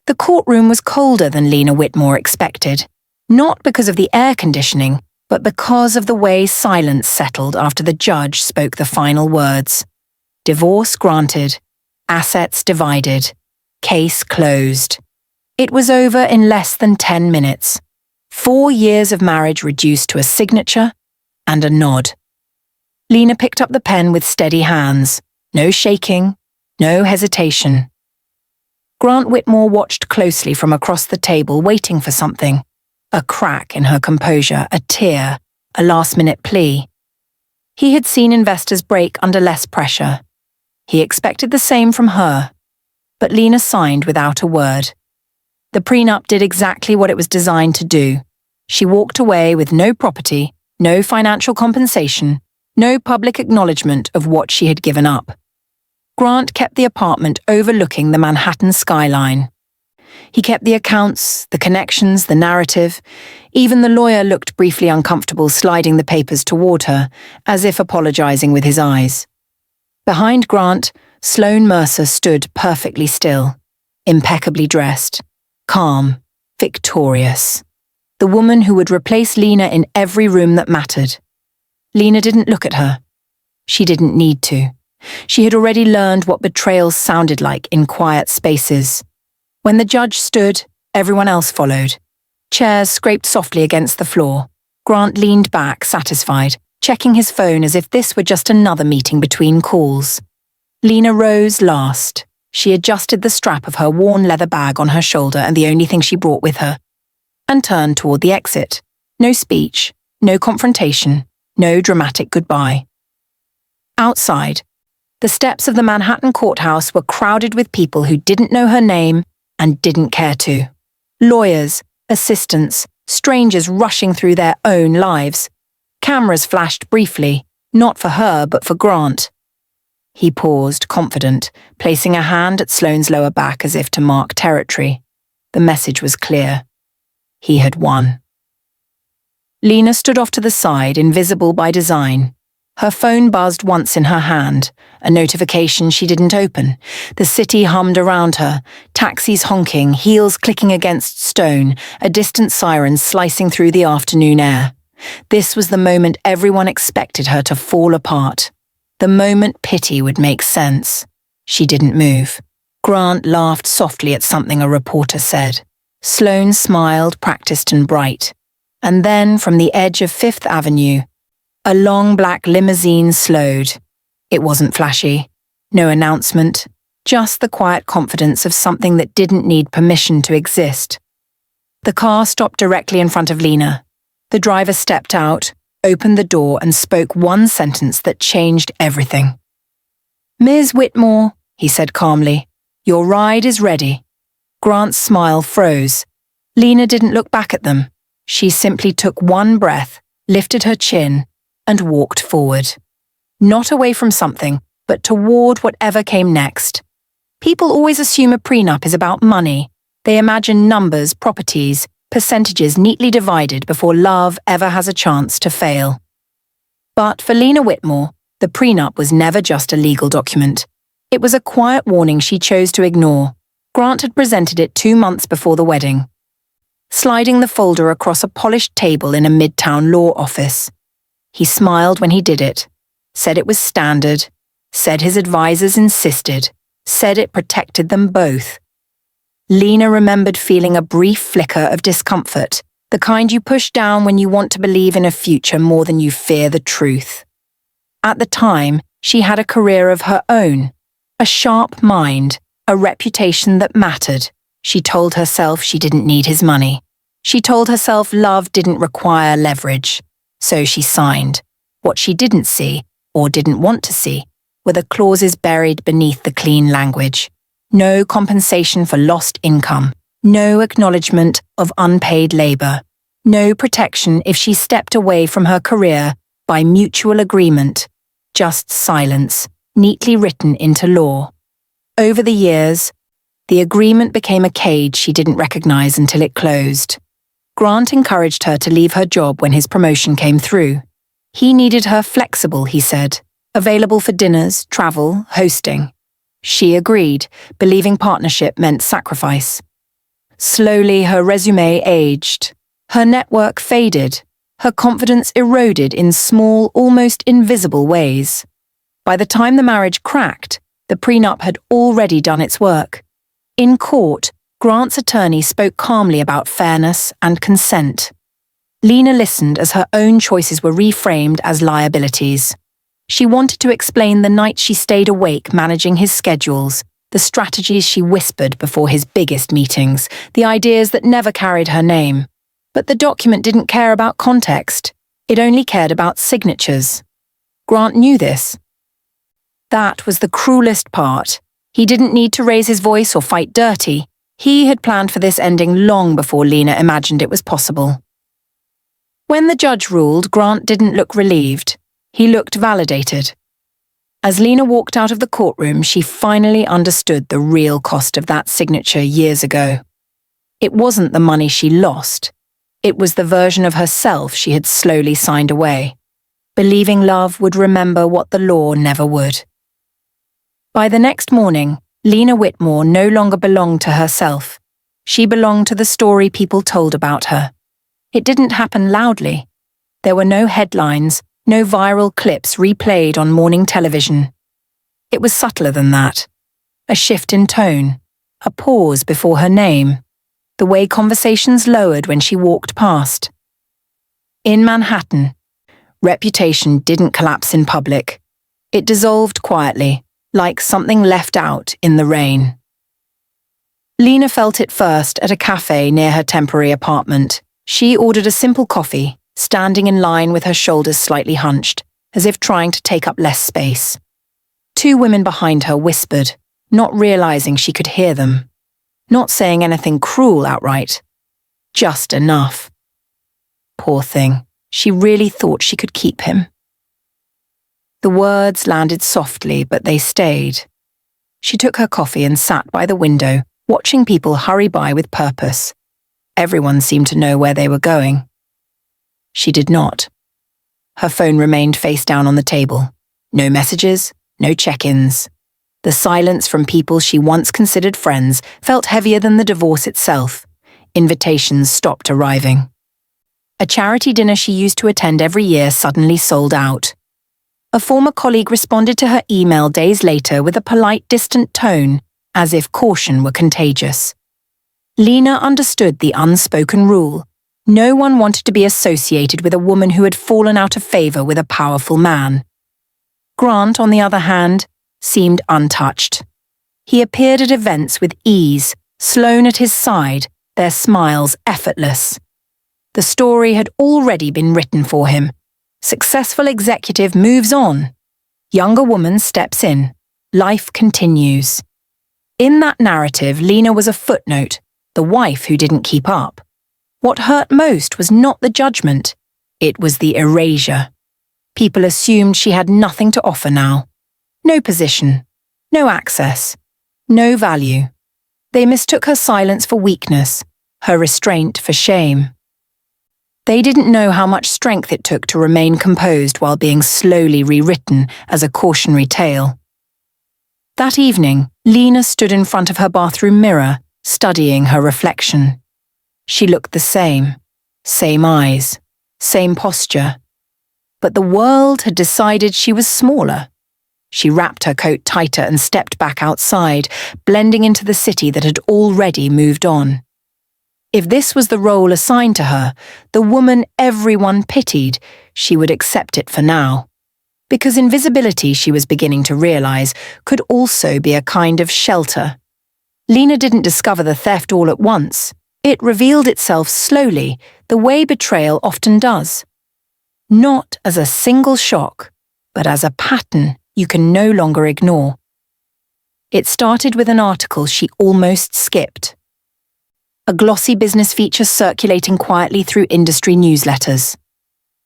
The courtroom was colder than Lena Whitmore expected, not because of the air conditioning, but because of the way silence settled after the judge spoke the final words. Divorce granted, assets divided, case closed. It was over in less than 10 minutes. 4 years of marriage reduced to a signature and a nod. Lena picked up the pen with steady hands. No shaking, no hesitation. Grant Whitmore watched closely from across the table, waiting for something. A crack in her composure, a tear, a last-minute plea. He had seen investors break under less pressure. He expected the same from her. But Lena signed without a word. The prenup did exactly what it was designed to do. She walked away with no property, no financial compensation, no public acknowledgement of what she had given up. Grant kept the apartment overlooking the Manhattan skyline. He kept the accounts, the connections, the narrative. Even the lawyer looked briefly uncomfortable, sliding the papers toward her, as if apologizing with his eyes. Behind Grant, Sloane Mercer stood perfectly still, impeccably dressed, calm, victorious. The woman who would replace Lena in every room that mattered. Lena didn't look at her. She didn't need to. She had already learned what betrayal sounded like in quiet spaces. When the judge stood, everyone else followed. Chairs scraped softly against the floor. Grant leaned back, satisfied, checking his phone as if this were just another meeting between calls. Lena rose last. She adjusted the strap of her worn leather bag on her shoulder and the only thing she brought with her, and turned toward the exit. No speech, no confrontation, no dramatic goodbye. Outside, the steps of the Manhattan courthouse were crowded with people who didn't know her name and didn't care to. Lawyers, assistants, strangers rushing through their own lives. Cameras flashed briefly, not for her but for Grant. He paused, confident, placing a hand at Sloane's lower back as if to mark territory. The message was clear. He had won. Lena stood off to the side, invisible by design. Her phone buzzed once in her hand, a notification she didn't open. The city hummed around her, taxis honking, heels clicking against stone, a distant siren slicing through the afternoon air. This was the moment everyone expected her to fall apart. The moment pity would make sense. She didn't move. Grant laughed softly at something a reporter said. Sloane smiled, practiced and bright. And then, from the edge of Fifth Avenue, a long black limousine slowed. It wasn't flashy. No announcement. Just the quiet confidence of something that didn't need permission to exist. The car stopped directly in front of Lena. The driver stepped out, opened the door and spoke one sentence that changed everything. "Ms. Whitmore," he said calmly, "your ride is ready." Grant's smile froze. Lena didn't look back at them. She simply took one breath, lifted her chin, and walked forward. Not away from something, but toward whatever came next. People always assume a prenup is about money. They imagine numbers, properties, percentages neatly divided before love ever has a chance to fail. But for Lena Whitmore, the prenup was never just a legal document. It was a quiet warning she chose to ignore. Grant had presented it 2 months before the wedding, sliding the folder across a polished table in a midtown law office. He smiled when he did it, said it was standard, said his advisors insisted, said it protected them both. Lena remembered feeling a brief flicker of discomfort, the kind you push down when you want to believe in a future more than you fear the truth. At the time, she had a career of her own, a sharp mind, a reputation that mattered. She told herself she didn't need his money. She told herself love didn't require leverage. So she signed. What she didn't see, or didn't want to see, were the clauses buried beneath the clean language. No compensation for lost income. No acknowledgement of unpaid labor. No protection if she stepped away from her career by mutual agreement. Just silence, neatly written into law. Over the years, the agreement became a cage she didn't recognize until it closed. Grant encouraged her to leave her job when his promotion came through. He needed her flexible, he said, available for dinners, travel, hosting. She agreed, believing partnership meant sacrifice. Slowly, her resume aged. Her network faded. Her confidence eroded in small, almost invisible ways. By the time the marriage cracked, the prenup had already done its work. In court, Grant's attorney spoke calmly about fairness and consent. Lena listened as her own choices were reframed as liabilities. She wanted to explain the nights she stayed awake managing his schedules, the strategies she whispered before his biggest meetings, the ideas that never carried her name. But the document didn't care about context. It only cared about signatures. Grant knew this. That was the cruelest part. He didn't need to raise his voice or fight dirty. He had planned for this ending long before Lena imagined it was possible. When the judge ruled, Grant didn't look relieved. He looked validated. As Lena walked out of the courtroom, she finally understood the real cost of that signature years ago. It wasn't the money she lost. It was the version of herself she had slowly signed away, believing love would remember what the law never would. By the next morning, Lena Whitmore no longer belonged to herself. She belonged to the story people told about her. It didn't happen loudly. There were no headlines, no viral clips replayed on morning television. It was subtler than that. A shift in tone, a pause before her name, the way conversations lowered when she walked past. In Manhattan, reputation didn't collapse in public. It dissolved quietly, like something left out in the rain. Lena felt it first at a cafe near her temporary apartment. She ordered a simple coffee, standing in line with her shoulders slightly hunched, as if trying to take up less space. Two women behind her whispered, not realizing she could hear them. Not saying anything cruel outright. Just enough. Poor thing, she really thought she could keep him. The words landed softly, but they stayed. She took her coffee and sat by the window, watching people hurry by with purpose. Everyone seemed to know where they were going. She did not. Her phone remained face down on the table. No messages, no check-ins. The silence from people she once considered friends felt heavier than the divorce itself. Invitations stopped arriving. A charity dinner she used to attend every year suddenly sold out. A former colleague responded to her email days later with a polite, distant tone, as if caution were contagious. Lena understood the unspoken rule. No one wanted to be associated with a woman who had fallen out of favor with a powerful man. Grant, on the other hand, seemed untouched. He appeared at events with ease, Sloane at his side, their smiles effortless. The story had already been written for him. Successful executive moves on. Younger woman steps in. Life continues. In that narrative, Lena was a footnote, the wife who didn't keep up. What hurt most was not the judgment. It was the erasure. People assumed she had nothing to offer now. No position, no access, no value. They mistook her silence for weakness, her restraint for shame. They didn't know how much strength it took to remain composed while being slowly rewritten as a cautionary tale. That evening, Lena stood in front of her bathroom mirror, studying her reflection. She looked the same eyes, same posture. But the world had decided she was smaller. She wrapped her coat tighter and stepped back outside, blending into the city that had already moved on. If this was the role assigned to her, the woman everyone pitied, she would accept it for now. Because invisibility, she was beginning to realize, could also be a kind of shelter. Lena didn't discover the theft all at once. It revealed itself slowly, the way betrayal often does. Not as a single shock, but as a pattern you can no longer ignore. It started with an article she almost skipped. A glossy business feature circulating quietly through industry newsletters.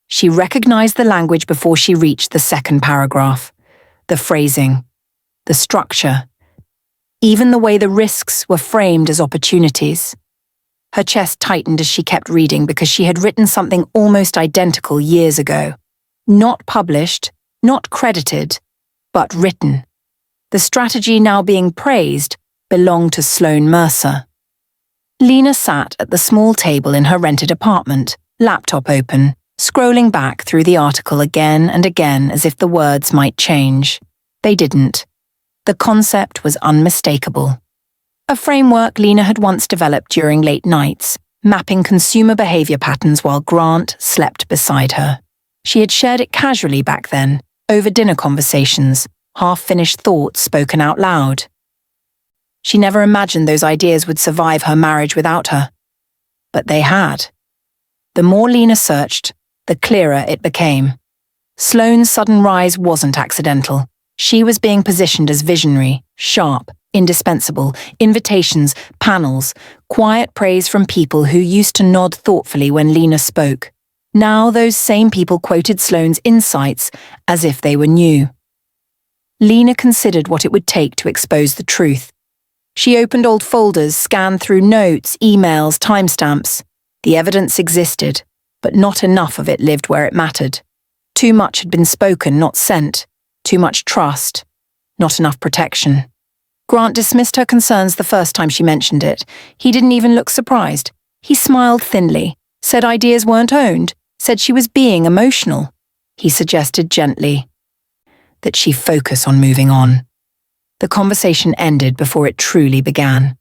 She recognized the language before she reached the second paragraph. The phrasing, the structure, even the way the risks were framed as opportunities. Her chest tightened as she kept reading because she had written something almost identical years ago. Not published, not credited, but written. The strategy now being praised belonged to Sloane Mercer. Lena Lina sat at the small table in her rented apartment, laptop open, scrolling back through the article again and again as if the words might change. They didn't. The concept was unmistakable. A framework Lina had once developed during late nights, mapping consumer behavior patterns while Grant slept beside her. She had shared it casually back then, over dinner conversations, half-finished thoughts spoken out loud. She never imagined those ideas would survive her marriage without her. But they had. The more Lina searched, the clearer it became. Sloane's sudden rise wasn't accidental. She was being positioned as visionary, sharp, indispensable, invitations, panels, quiet praise from people who used to nod thoughtfully when Lina spoke. Now those same people quoted Sloane's insights as if they were new. Lina considered what it would take to expose the truth. She opened old folders, scanned through notes, emails, timestamps. The evidence existed, but not enough of it lived where it mattered. Too much had been spoken, not sent. Too much trust, not enough protection. Grant dismissed her concerns the first time she mentioned it. He didn't even look surprised. He smiled thinly, said ideas weren't owned, said she was being emotional. He suggested gently that she focus on moving on. The conversation ended before it truly began.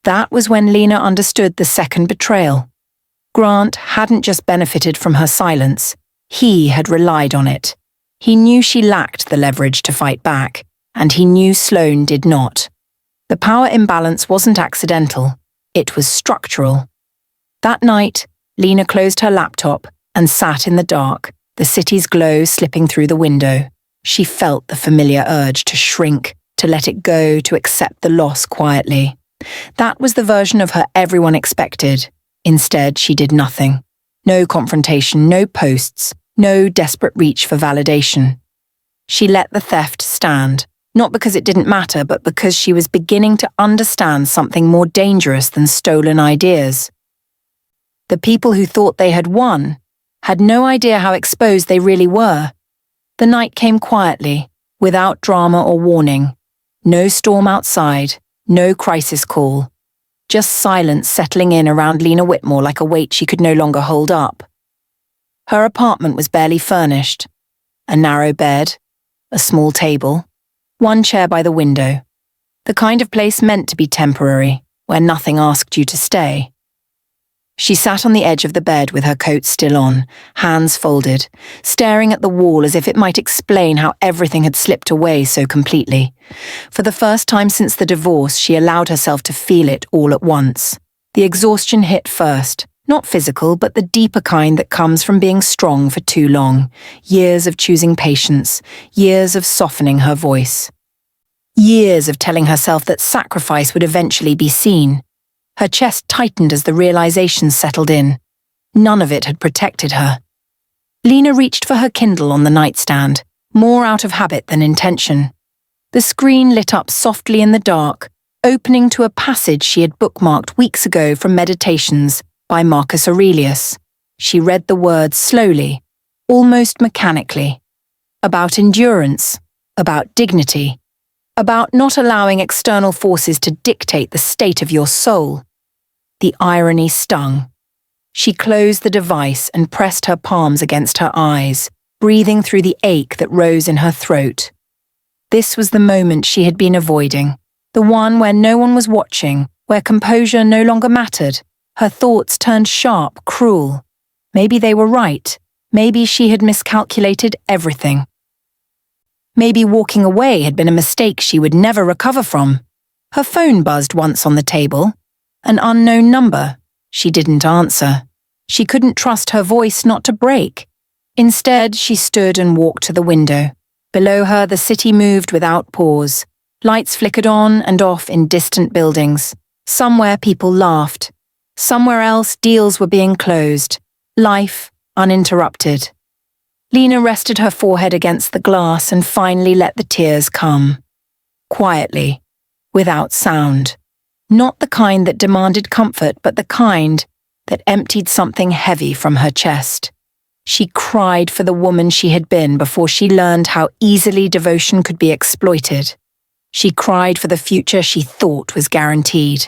That was when Lina understood the second betrayal. Grant hadn't just benefited from her silence. He had relied on it. He knew she lacked the leverage to fight back, and he knew Sloane did not. The power imbalance wasn't accidental. It was structural. That night, Lina closed her laptop and sat in the dark, the city's glow slipping through the window. She felt the familiar urge to shrink, to let it go, to accept the loss quietly. That was the version of her everyone expected. Instead, she did nothing. No confrontation, no posts, no desperate reach for validation. She let the theft stand, not because it didn't matter, but because she was beginning to understand something more dangerous than stolen ideas. The people who thought they had won had no idea how exposed they really were. The night came quietly, without drama or warning. No storm outside, no crisis call. Just silence settling in around Lina Whitmore like a weight she could no longer hold up. Her apartment was barely furnished. A narrow bed, a small table, one chair by the window. The kind of place meant to be temporary, where nothing asked you to stay. She sat on the edge of the bed with her coat still on, hands folded, staring at the wall as if it might explain how everything had slipped away so completely. For the first time since the divorce, she allowed herself to feel it all at once. The exhaustion hit first, not physical, but the deeper kind that comes from being strong for too long. Years of choosing patience, years of softening her voice. Years of telling herself that sacrifice would eventually be seen. Her chest tightened as the realization settled in. None of it had protected her. Lina reached for her Kindle on the nightstand, more out of habit than intention. The screen lit up softly in the dark, opening to a passage she had bookmarked weeks ago from Meditations by Marcus Aurelius. She read the words slowly, almost mechanically. About endurance, about dignity, about not allowing external forces to dictate the state of your soul. The irony stung. She closed the device and pressed her palms against her eyes, breathing through the ache that rose in her throat. This was the moment she had been avoiding, the one where no one was watching, where composure no longer mattered. Her thoughts turned sharp, cruel. Maybe they were right. Maybe she had miscalculated everything. Maybe walking away had been a mistake she would never recover from. Her phone buzzed once on the table. An unknown number. She didn't answer. She couldn't trust her voice not to break. Instead, she stood and walked to the window. Below her, the city moved without pause. Lights flickered on and off in distant buildings. Somewhere people laughed. Somewhere else, deals were being closed. Life uninterrupted. Lina rested her forehead against the glass and finally let the tears come. Quietly, without sound. Not the kind that demanded comfort, but the kind that emptied something heavy from her chest. She cried for the woman she had been before she learned how easily devotion could be exploited. She cried for the future she thought was guaranteed.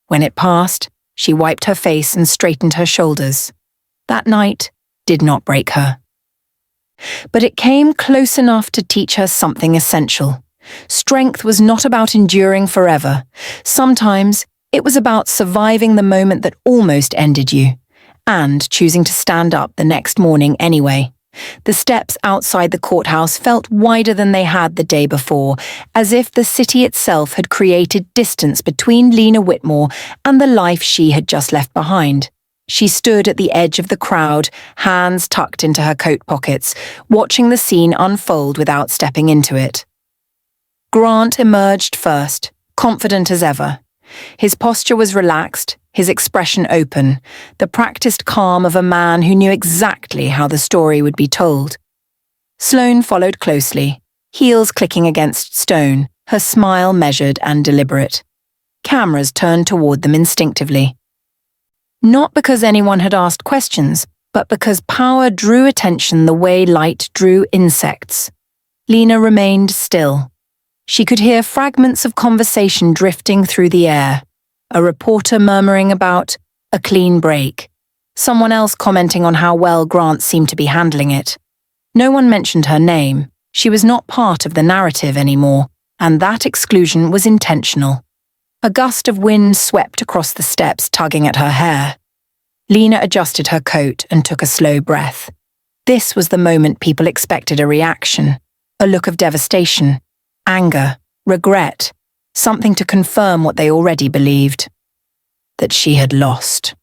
When it passed, She wiped her face and straightened her shoulders. That night did not break her. But it came close enough to teach her something essential. Strength was not about enduring forever. Sometimes it was about surviving the moment that almost ended you, and choosing to stand up the next morning anyway. The steps outside the courthouse felt wider than they had the day before, as if the city itself had created distance between Lena Whitmore and the life she had just left behind. She stood at the edge of the crowd, hands tucked into her coat pockets, watching the scene unfold without stepping into it. Grant emerged first, confident as ever. His posture was relaxed, his expression open, the practiced calm of a man who knew exactly how the story would be told. Sloane followed closely, heels clicking against stone, her smile measured and deliberate. Cameras turned toward them instinctively. Not because anyone had asked questions, but because power drew attention the way light drew insects. Lena remained still. She could hear fragments of conversation drifting through the air. A reporter murmuring about a clean break. Someone else commenting on how well Grant seemed to be handling it. No one mentioned her name. She was not part of the narrative anymore, and that exclusion was intentional. A gust of wind swept across the steps, tugging at her hair. Lena adjusted her coat and took a slow breath. This was the moment people expected a reaction, a look of devastation. Anger, regret, something to confirm what they already believed. That she had lost.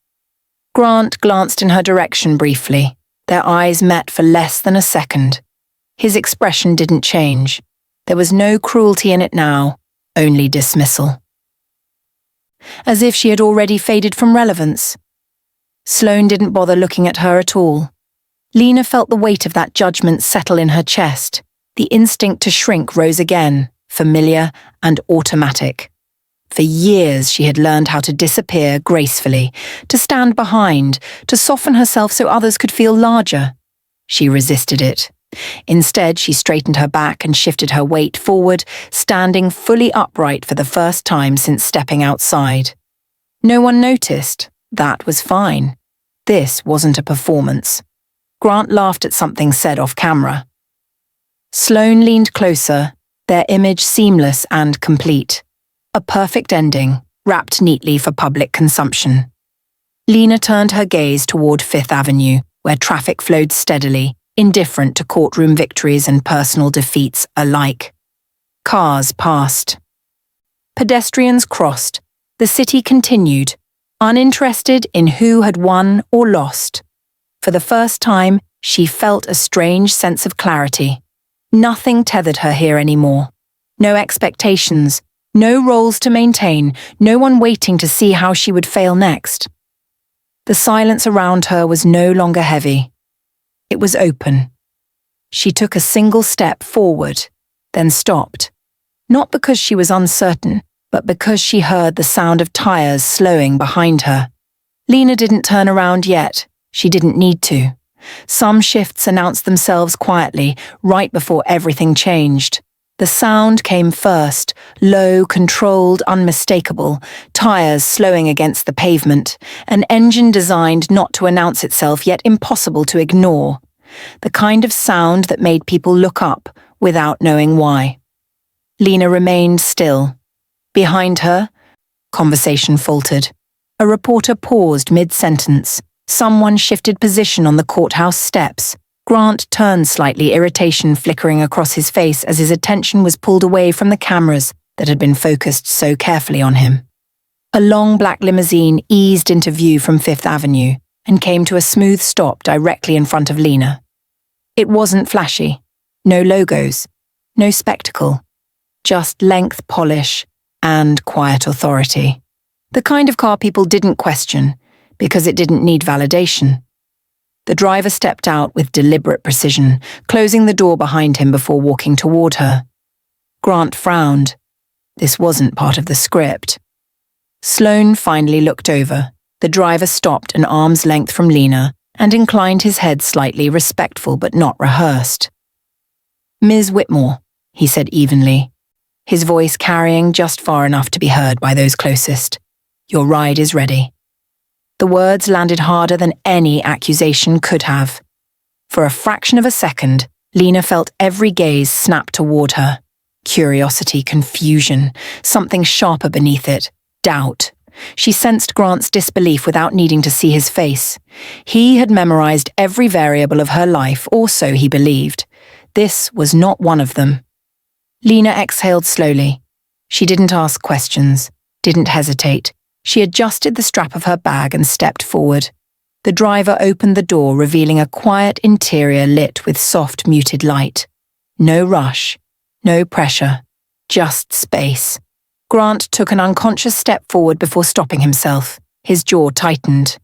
Grant glanced in her direction briefly. Their eyes met for less than a second. His expression didn't change. There was no cruelty in it now, only dismissal. As if she had already faded from relevance. Sloane didn't bother looking at her at all. Lena felt the weight of that judgment settle in her chest. The instinct to shrink rose again, familiar and automatic. For years she had learned how to disappear gracefully, to stand behind, to soften herself so others could feel larger. She resisted it. Instead, she straightened her back and shifted her weight forward, standing fully upright for the first time since stepping outside. No one noticed. That was fine. This wasn't a performance. Grant laughed at something said off camera. Sloane leaned closer, their image seamless and complete. A perfect ending, wrapped neatly for public consumption. Lena turned her gaze toward Fifth Avenue, where traffic flowed steadily, indifferent to courtroom victories and personal defeats alike. Cars passed. Pedestrians crossed. The city continued, uninterested in who had won or lost. For the first time, she felt a strange sense of clarity. Nothing tethered her here anymore. No expectations, no roles to maintain, no one waiting to see how she would fail next. The silence around her was no longer heavy. It was open. She took a single step forward, then stopped. Not because she was uncertain, but because she heard the sound of tires slowing behind her. Lena didn't turn around yet. She didn't need to. Some shifts announced themselves quietly, right before everything changed. The sound came first, low, controlled, unmistakable, tires slowing against the pavement, an engine designed not to announce itself yet impossible to ignore. The kind of sound that made people look up without knowing why. Lena remained still. Behind her, conversation faltered. A reporter paused mid-sentence. Someone shifted position on the courthouse steps. Grant turned slightly, irritation flickering across his face as his attention was pulled away from the cameras that had been focused so carefully on him. A long black limousine eased into view from Fifth Avenue and came to a smooth stop directly in front of Lena. It wasn't flashy. No logos. No spectacle. Just length, polish, and quiet authority. The kind of car people didn't question, because it didn't need validation. The driver stepped out with deliberate precision, closing the door behind him before walking toward her. Grant frowned. This wasn't part of the script. Sloane finally looked over. The driver stopped an arm's length from Lena and inclined his head slightly, respectful but not rehearsed. "Ms. Whitmore," he said evenly, his voice carrying just far enough to be heard by those closest. "Your ride is ready." The words landed harder than any accusation could have. For a fraction of a second, Lena felt every gaze snap toward her. Curiosity, confusion, something sharper beneath it, doubt. She sensed Grant's disbelief without needing to see his face. He had memorized every variable of her life, or so he believed. This was not one of them. Lena exhaled slowly. She didn't ask questions, didn't hesitate. She adjusted the strap of her bag and stepped forward. The driver opened the door, revealing a quiet interior lit with soft, muted light. No rush, no pressure, just space. Grant took an unconscious step forward before stopping himself. His jaw tightened.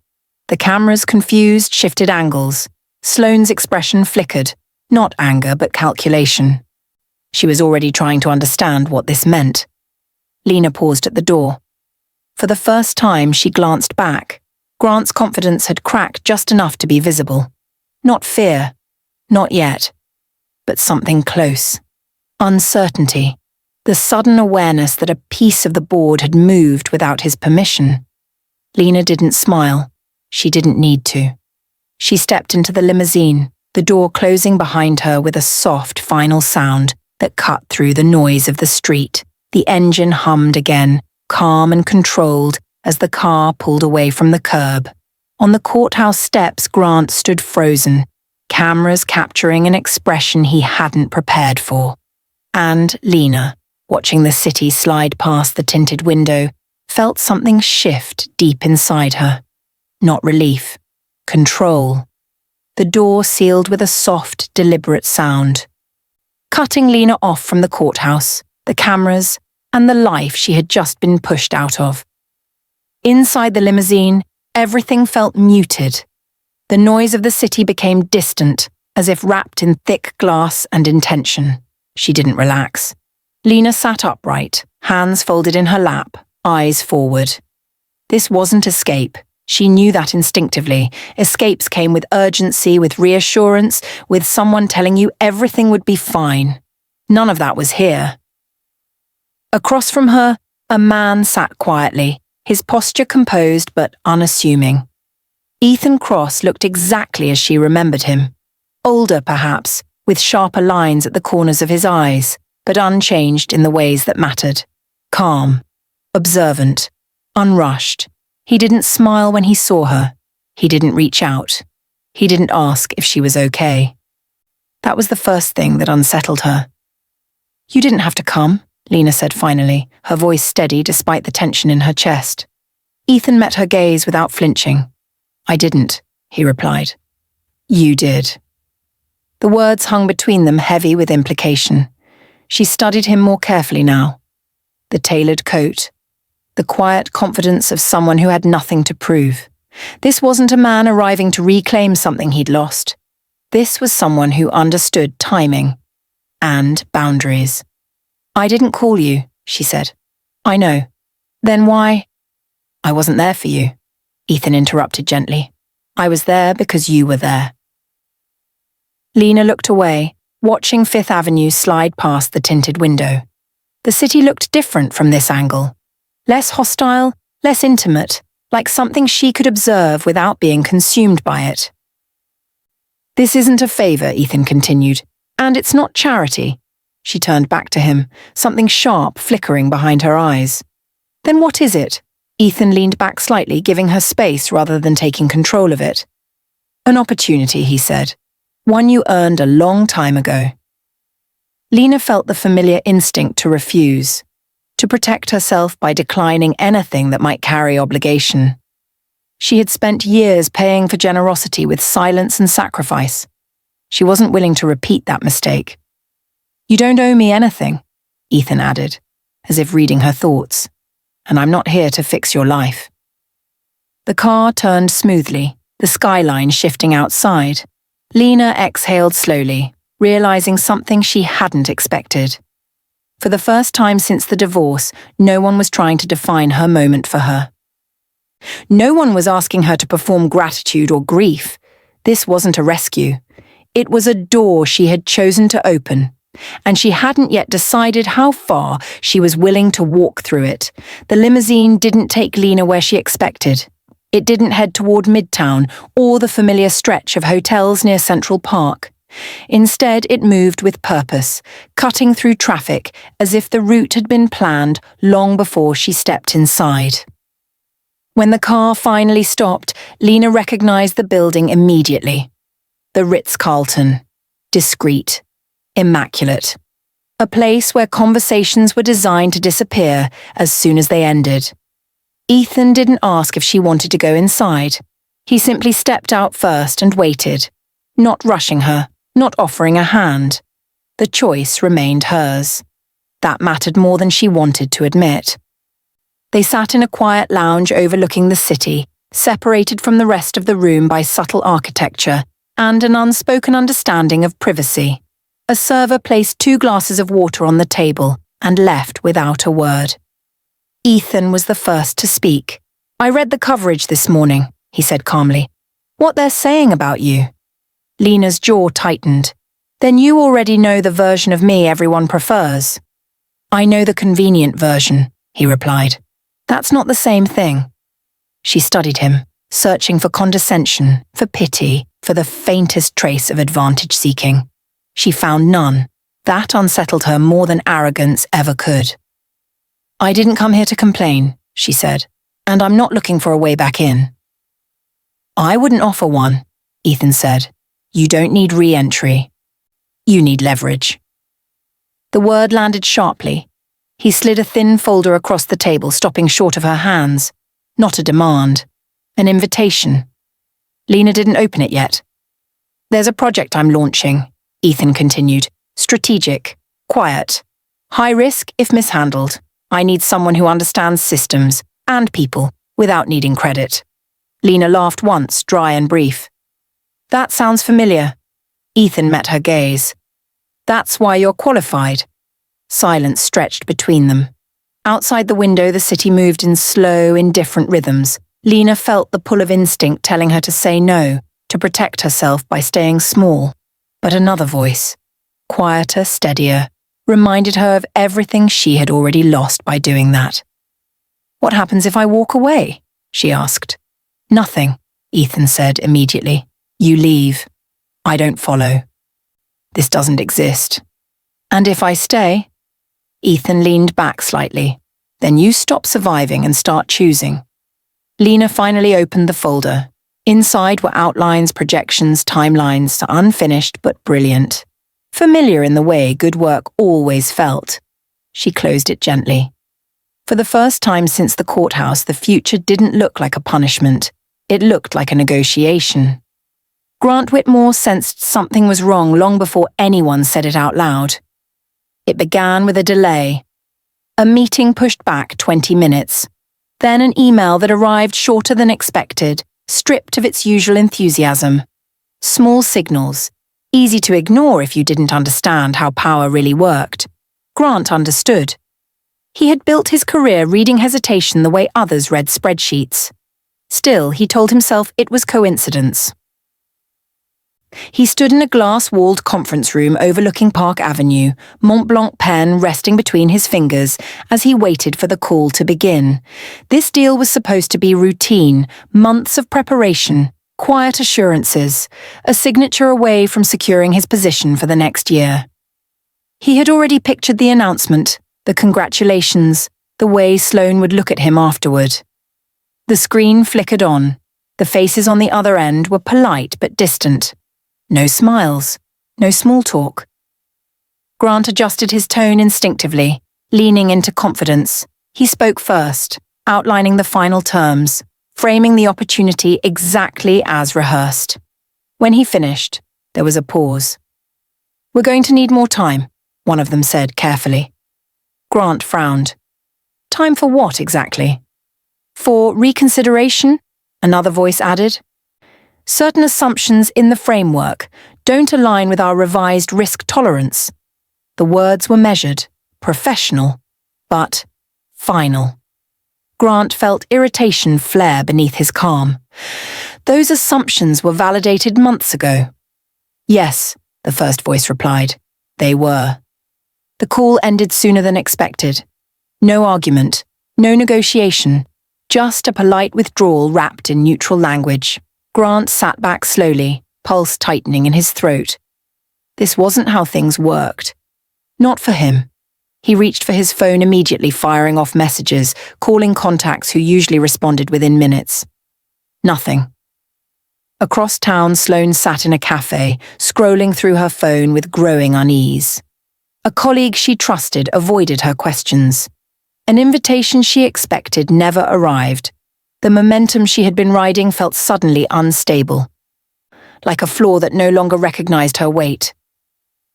The cameras, confused, shifted angles. Sloane's expression flickered, not anger but calculation. She was already trying to understand what this meant. Lena paused at the door. For the first time, she glanced back. Grant's confidence had cracked just enough to be visible. Not fear, not yet, but something close. Uncertainty. The sudden awareness that a piece of the board had moved without his permission. Lena didn't smile. She didn't need to. She stepped into the limousine, the door closing behind her with a soft, final sound that cut through the noise of the street. The engine hummed again, calm and controlled, as the car pulled away from the curb. On the courthouse steps, Grant stood frozen, cameras capturing an expression he hadn't prepared for. And Lena, watching the city slide past the tinted window, felt something shift deep inside her. Not relief, control. The door sealed with a soft, deliberate sound. Cutting Lena off from the courthouse, the cameras, and the life she had just been pushed out of. Inside the limousine, everything felt muted. The noise of the city became distant, as if wrapped in thick glass and intention. She didn't relax. Lena sat upright, hands folded in her lap, eyes forward. This wasn't escape. She knew that instinctively. Escapes came with urgency, with reassurance, with someone telling you everything would be fine. None of that was here. Across from her, a man sat quietly, his posture composed but unassuming. Ethan Cross looked exactly as she remembered him. Older, perhaps, with sharper lines at the corners of his eyes, but unchanged in the ways that mattered. Calm, observant, unrushed. He didn't smile when he saw her. He didn't reach out. He didn't ask if she was okay. That was the first thing that unsettled her. "You didn't have to come," Lena said finally, her voice steady despite the tension in her chest. Ethan met her gaze without flinching. "I didn't," he replied. "You did." The words hung between them, heavy with implication. She studied him more carefully now. The tailored coat, the quiet confidence of someone who had nothing to prove. This wasn't a man arriving to reclaim something he'd lost. This was someone who understood timing and boundaries. "I didn't call you," she said. "I know." "Then why?" "I wasn't there for you," Ethan interrupted gently. "I was there because you were there." Lena looked away, watching Fifth Avenue slide past the tinted window. The city looked different from this angle. Less hostile, less intimate, like something she could observe without being consumed by it. "This isn't a favor," Ethan continued, "and it's not charity." She turned back to him, something sharp flickering behind her eyes. "Then what is it?" Ethan leaned back slightly, giving her space rather than taking control of it. "An opportunity," he said. "One you earned a long time ago." Lena felt the familiar instinct to refuse, to protect herself by declining anything that might carry obligation. She had spent years paying for generosity with silence and sacrifice. She wasn't willing to repeat that mistake. "You don't owe me anything," Ethan added, as if reading her thoughts, "and I'm not here to fix your life." The car turned smoothly, the skyline shifting outside. Lena exhaled slowly, realizing something she hadn't expected. For the first time since the divorce, no one was trying to define her moment for her. No one was asking her to perform gratitude or grief. This wasn't a rescue. It was a door she had chosen to open, and she hadn't yet decided how far she was willing to walk through it. The limousine didn't take Lena where she expected. It didn't head toward Midtown or the familiar stretch of hotels near Central Park. Instead, it moved with purpose, cutting through traffic as if the route had been planned long before she stepped inside. When the car finally stopped, Lena recognized the building immediately. The Ritz-Carlton. Discreet. Immaculate. A place where conversations were designed to disappear as soon as they ended. Ethan didn't ask if she wanted to go inside. He simply stepped out first and waited, not rushing her, not offering a hand. The choice remained hers. That mattered more than she wanted to admit. They sat in a quiet lounge overlooking the city, separated from the rest of the room by subtle architecture and an unspoken understanding of privacy. A server placed 2 glasses of water on the table and left without a word. Ethan was the first to speak. "I read the coverage this morning," he said calmly. "What they're saying about you." Lena's jaw tightened. "Then you already know the version of me everyone prefers." "I know the convenient version," he replied. "That's not the same thing." She studied him, searching for condescension, for pity, for the faintest trace of advantage-seeking. She found none. That unsettled her more than arrogance ever could. "I didn't come here to complain," she said, "and I'm not looking for a way back in." "I wouldn't offer one," Ethan said. "You don't need re-entry. You need leverage." The word landed sharply. He slid a thin folder across the table, stopping short of her hands. Not a demand. An invitation. Lena didn't open it yet. "There's a project I'm launching," Ethan continued. "Strategic. Quiet. High risk if mishandled. I need someone who understands systems and people without needing credit." Lena laughed once, dry and brief. "That sounds familiar." Ethan met her gaze. "That's why you're qualified." Silence stretched between them. Outside the window, the city moved in slow, indifferent rhythms. Lena felt the pull of instinct telling her to say no, to protect herself by staying small. But another voice, quieter, steadier, reminded her of everything she had already lost by doing that. "What happens if I walk away?" she asked. "Nothing," Ethan said immediately. "You leave. I don't follow. This doesn't exist. And if I stay?" Ethan leaned back slightly. "Then you stop surviving and start choosing." Lena finally opened the folder. Inside were outlines, projections, timelines, unfinished but brilliant. Familiar in the way good work always felt. She closed it gently. For the first time since the courthouse, the future didn't look like a punishment. It looked like a negotiation. Grant Whitmore sensed something was wrong long before anyone said it out loud. It began with a delay. A meeting pushed back 20 minutes. Then an email that arrived shorter than expected, stripped of its usual enthusiasm. Small signals, easy to ignore if you didn't understand how power really worked. Grant understood. He had built his career reading hesitation the way others read spreadsheets. Still, he told himself it was coincidence. He stood in a glass-walled conference room overlooking Park Avenue, Mont Blanc pen resting between his fingers as he waited for the call to begin. This deal was supposed to be routine, months of preparation, quiet assurances, a signature away from securing his position for the next year. He had already pictured the announcement, the congratulations, the way Sloane would look at him afterward. The screen flickered on. The faces on the other end were polite but distant. No smiles, no small talk. Grant adjusted his tone instinctively, leaning into confidence. He spoke first, outlining the final terms, framing the opportunity exactly as rehearsed. When he finished, there was a pause. "We're going to need more time," one of them said carefully. Grant frowned. "Time for what exactly?" "For reconsideration," another voice added. "Certain assumptions in the framework don't align with our revised risk tolerance." The words were measured, professional, but final. Grant felt irritation flare beneath his calm. Those assumptions were validated months ago. "Yes," the first voice replied. "They were." The call ended sooner than expected. No argument, no negotiation, Just a polite withdrawal wrapped in neutral language. Grant sat back slowly, pulse tightening in his throat. This wasn't how things worked. Not for him. He reached for his phone immediately, firing off messages, calling contacts who usually responded within minutes. Nothing. Across town, Sloane sat in a cafe, scrolling through her phone with growing unease. A colleague she trusted avoided her questions. An invitation she expected never arrived. The momentum she had been riding felt suddenly unstable, like a floor that no longer recognized her weight.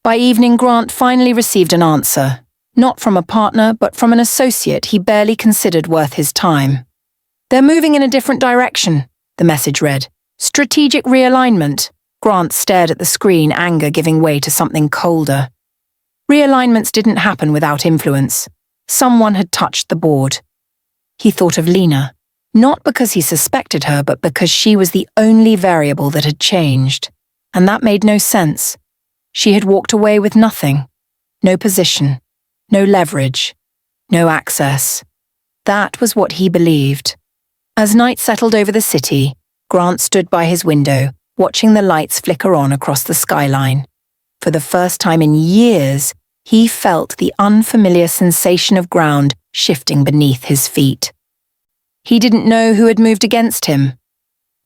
By evening, Grant finally received an answer, not from a partner, but from an associate he barely considered worth his time. "They're moving in a different direction," the message read. "Strategic realignment." Grant stared at the screen, anger giving way to something colder. Realignments didn't happen without influence. Someone had touched the board. He thought of Lena, not because he suspected her, but because she was the only variable that had changed. And that made no sense. She had walked away with nothing. No position, no leverage, no access. That was what he believed. As night settled over the city, Grant stood by his window, watching the lights flicker on across the skyline. For the first time in years, he felt the unfamiliar sensation of ground shifting beneath his feet. He didn't know who had moved against him,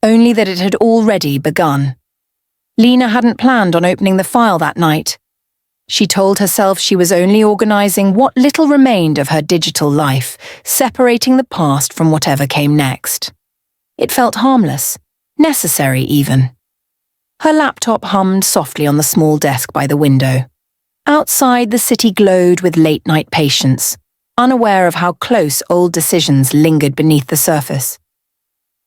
only that it had already begun. Lena hadn't planned on opening the file that night. She told herself she was only organizing what little remained of her digital life, separating the past from whatever came next. It felt harmless, necessary even. Her laptop hummed softly on the small desk by the window. Outside, the city glowed with late-night patience, unaware of how close old decisions lingered beneath the surface.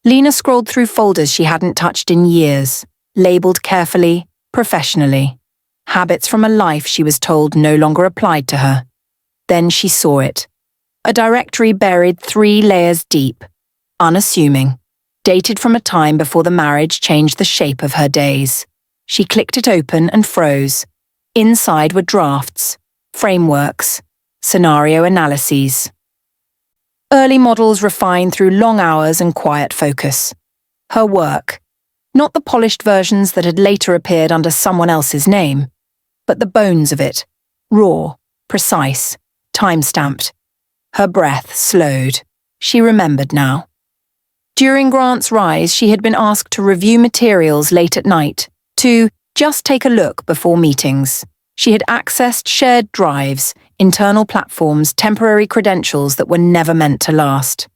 Lena scrolled through folders she hadn't touched in years, labeled carefully, professionally. Habits from a life she was told no longer applied to her. Then she saw it. A directory buried 3 layers deep, unassuming, dated from a time before the marriage changed the shape of her days. She clicked it open and froze. Inside were drafts, frameworks, scenario analyses. Early models refined through long hours and quiet focus. Her work, not the polished versions that had later appeared under someone else's name, but the bones of it, raw, precise, time-stamped. Her breath slowed. She remembered now. During Grant's rise, she had been asked to review materials late at night, to just take a look before meetings. She had accessed shared drives, internal platforms, temporary credentials that were never meant to last.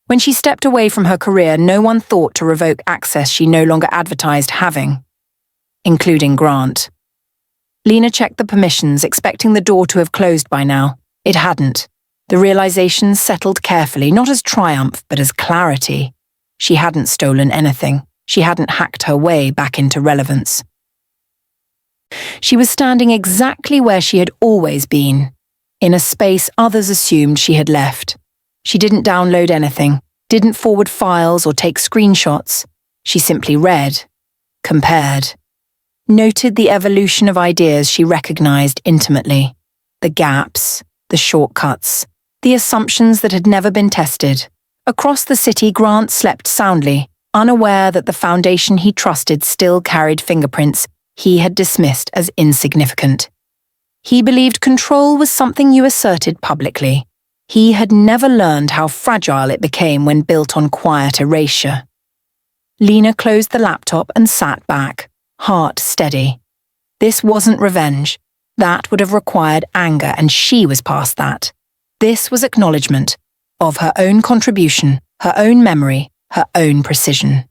When she stepped away from her career, no one thought to revoke access she no longer advertised having, including Grant. Lena checked the permissions, expecting the door to have closed by now. It hadn't. The realization settled carefully, not as triumph, but as clarity. She hadn't stolen anything. She hadn't hacked her way back into relevance. She was standing exactly where she had always been, in a space others assumed she had left. She didn't download anything, didn't forward files or take screenshots. She simply read, compared, noted the evolution of ideas she recognized intimately, the gaps, the shortcuts, the assumptions that had never been tested. Across the city, Grant slept soundly, unaware that the foundation he trusted still carried fingerprints he had dismissed as insignificant. He believed control was something you asserted publicly. He had never learned how fragile it became when built on quiet erasure. Lena closed the laptop and sat back, heart steady. This wasn't revenge. That would have required anger, and she was past that. This was acknowledgement of her own contribution, her own memory, her own precision.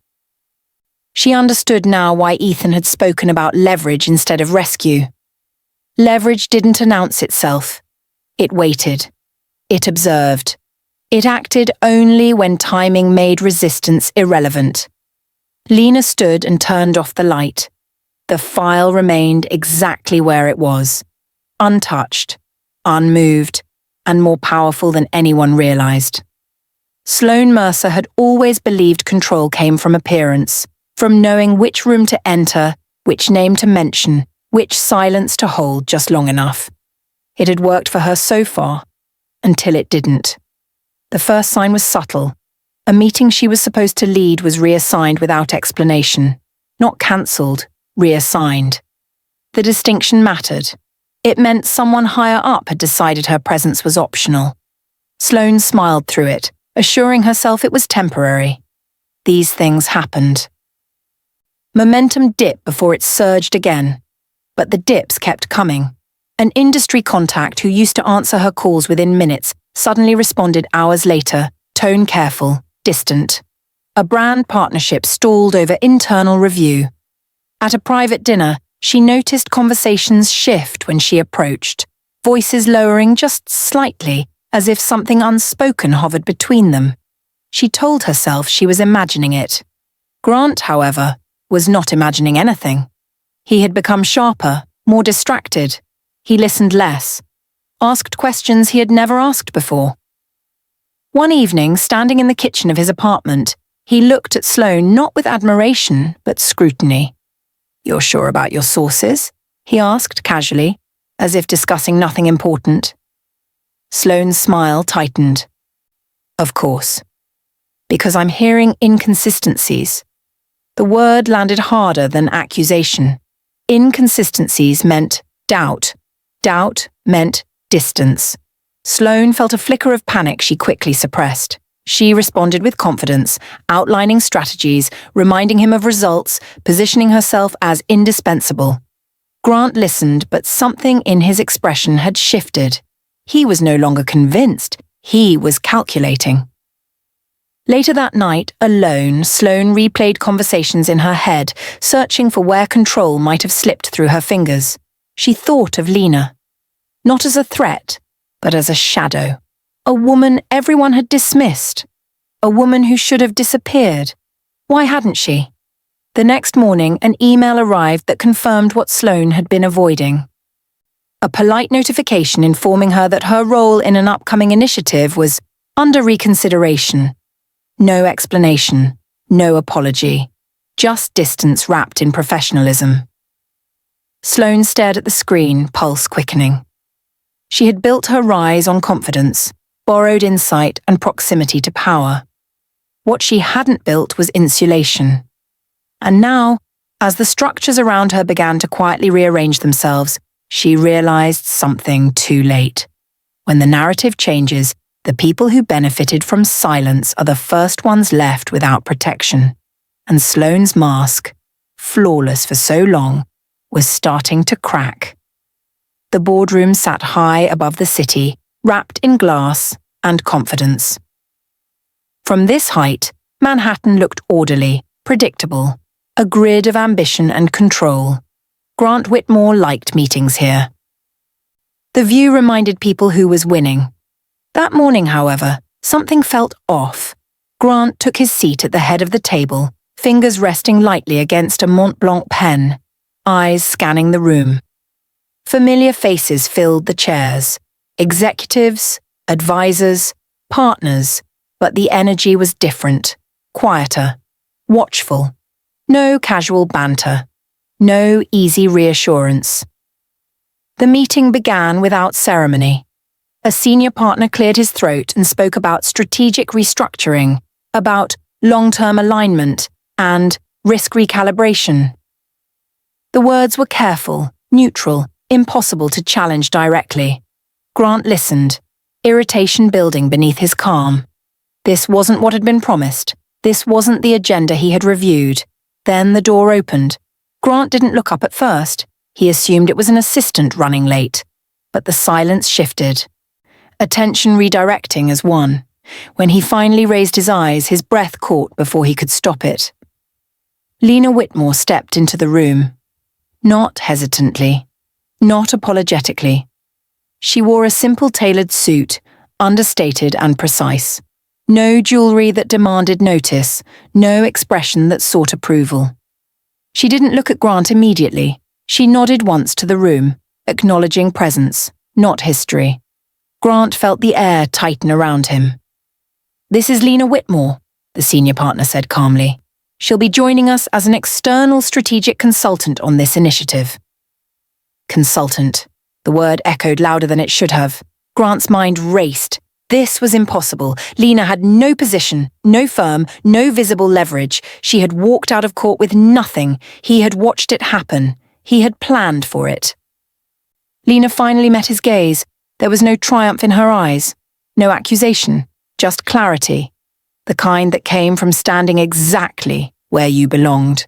She understood now why Ethan had spoken about leverage instead of rescue. Leverage didn't announce itself. It waited. It observed. It acted only when timing made resistance irrelevant. Lena stood and turned off the light. The file remained exactly where it was, untouched, unmoved, and more powerful than anyone realized. Sloane Mercer had always believed control came from appearance, from knowing which room to enter, which name to mention, which silence to hold just long enough. It had worked for her so far, until it didn't. The first sign was subtle, A meeting she was supposed to lead was reassigned without explanation. Not cancelled, reassigned. The distinction mattered. It meant someone higher up had decided her presence was optional. Sloane smiled through it, assuring herself it was temporary. These things happened. Momentum dipped before it surged again. But the dips kept coming. An industry contact who used to answer her calls within minutes suddenly responded hours later, tone careful, distant. A brand partnership stalled over internal review. At a private dinner, she noticed conversations shift when she approached, voices lowering just slightly, as if something unspoken hovered between them. She told herself she was imagining it. Grant, however, was not imagining anything. He had become sharper, more distracted. He listened less, asked questions he had never asked before. One evening, standing in the kitchen of his apartment, he looked at Sloane not with admiration, but scrutiny. "You're sure about your sources?" he asked casually, as if discussing nothing important. Sloane's smile tightened. "Of course. Because I'm hearing inconsistencies." The word landed harder than accusation. Inconsistencies meant doubt. Doubt meant distance. Sloane felt a flicker of panic she quickly suppressed. She responded with confidence, outlining strategies, reminding him of results, positioning herself as indispensable. Grant listened, but something in his expression had shifted. He was no longer convinced. He was calculating. Later that night, alone, Sloane replayed conversations in her head, searching for where control might have slipped through her fingers. She thought of Lena. Not as a threat, but as a shadow. A woman everyone had dismissed. A woman who should have disappeared. Why hadn't she? The next morning, an email arrived that confirmed what Sloane had been avoiding. A polite notification informing her that her role in an upcoming initiative was under reconsideration. No explanation, no apology, just distance wrapped in professionalism. Sloane stared at the screen, pulse quickening. She had built her rise on confidence, borrowed insight and proximity to power. What she hadn't built was insulation. And now, as the structures around her began to quietly rearrange themselves, she realized something too late. When the narrative changes, the people who benefited from silence are the first ones left without protection. And Sloane's mask, flawless for so long, was starting to crack. The boardroom sat high above the city, wrapped in glass and confidence. From this height, Manhattan looked orderly, predictable, a grid of ambition and control. Grant Whitmore liked meetings here. The view reminded people who was winning. That morning, however, something felt off. Grant took his seat at the head of the table, fingers resting lightly against a Mont Blanc pen, eyes scanning the room. Familiar faces filled the chairs. Executives, advisors, partners, but the energy was different, quieter, watchful. No casual banter. No easy reassurance. The meeting began without ceremony. A senior partner cleared his throat and spoke about strategic restructuring, about long-term alignment, and risk recalibration. The words were careful, neutral, impossible to challenge directly. Grant listened, irritation building beneath his calm. This wasn't what had been promised. This wasn't the agenda he had reviewed. Then the door opened. Grant didn't look up at first. He assumed it was an assistant running late. But the silence shifted. Attention redirecting as one. When he finally raised his eyes, his breath caught before he could stop it. Lena Whitmore stepped into the room. Not hesitantly. Not apologetically. She wore a simple tailored suit, understated and precise. No jewelry that demanded notice, no expression that sought approval. She didn't look at Grant immediately. She nodded once to the room, acknowledging presence, not history. Grant felt the air tighten around him. "This is Lena Whitmore," the senior partner said calmly. "She'll be joining us as an external strategic consultant on this initiative." Consultant. The word echoed louder than it should have. Grant's mind raced. This was impossible. Lena had no position, no firm, no visible leverage. She had walked out of court with nothing. He had watched it happen. He had planned for it. Lena finally met his gaze. There was no triumph in her eyes, no accusation, just clarity, the kind that came from standing exactly where you belonged.